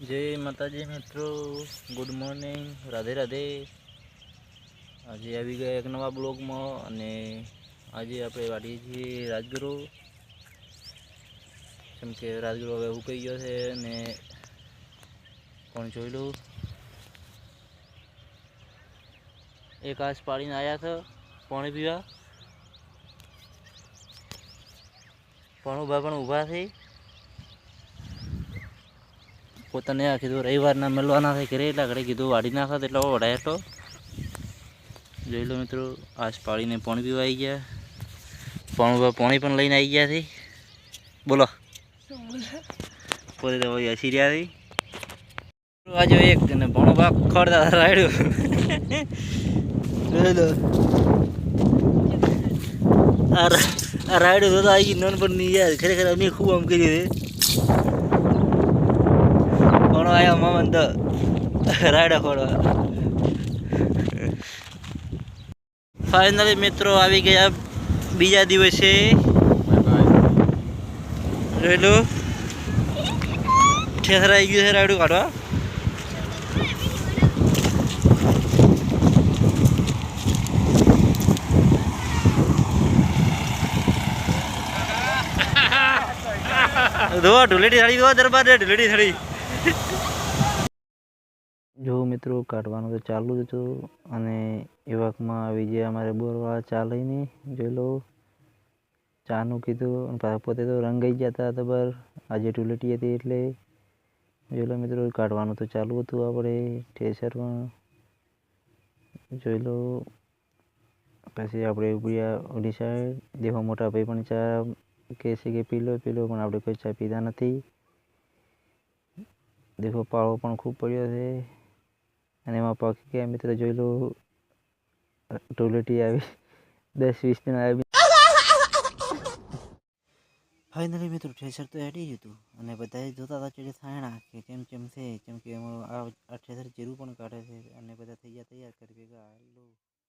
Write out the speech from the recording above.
जय माता जी मित्रों, गुड मॉर्निंग, राधे राधे। आज આવી ગયા એક નવા બ્લોગમાં અને આજે આપણે વાડીએ છીએ રાજગરો, કેમ કે રાજગરો હવે ઉકાઈ ગયો છે અને કોણ જોઈ લો એક આસ પાડીને આવ્યા હતા પાણી પીવા, પણ ઊભા થઈ પોતાને આ કીધું રવિવારના મળવાના થાય ઘરે એટલા ઘરે કીધું વાડી નાખત એટલે વઢાય હતો. જોઈ લો મિત્રો, આસ પાડીને પાણી પીવા આવી ગયા, પાણી પણ લઈને આવી ગયા છે. બોલો પોતે તો ભાઈ હસી રહ્યા છે. આજે એક ને ભણો ભાગ ખડતા રાડ્યું આ રાડ્યું તો આવી નોન પણ નહીં યાર, ખરેખર અમે ખૂબ આમ કર્યું છે. ભણો આવ્યા મામા તો રાડ્યા ખોડવા. ફાઇનલી મિત્રો આવી ગયા બીજા દિવસે. જોઈ લો ઠેસર આવી ગયું છે રાયડું કાઢવા. ધો ઢોલેટી થાળી ધો દરબાર ઢોલેટી થાળી. જો મિત્રો કાઢવાનું તો ચાલુ જ હતું અને એ વખતમાં આવી ગયા અમારે બોરવાળા ચા લઈને. જોઈ લો ચાનું કીધું પોતે તો રંગાઈ ગયા હતા તબર, આજે ઢોલેટી હતી એટલે. જોઈ લો મિત્રો કાઢવાનું તો ચાલુ હતું આપણે ઠેસરમાં. જોઈ લો પછી આપણે ઉપડ્યા ઓલી સાઈડ. દેખો મોટા ભાઈ પણ ચા કહે છે કે પી લો પણ આપણે કોઈ ચા પીતા નથી. દેખો પાળો પણ ખૂબ પડ્યો છે અને એમાં પાકી ગયા મિત્રો. જોઈ લો ઢોલેટી આવી 10-20 દિન આવી. ફાઇનલી મિત્રો ઠેસર તો હેડી જ હતું અને બધા જોતા હતા ચડે થાયણા કે કેમ છે, કેમ કે આ ઠેસર જીરું પણ કાઢે છે અને બધા થઈ ગયા તૈયાર કરી ભેગા.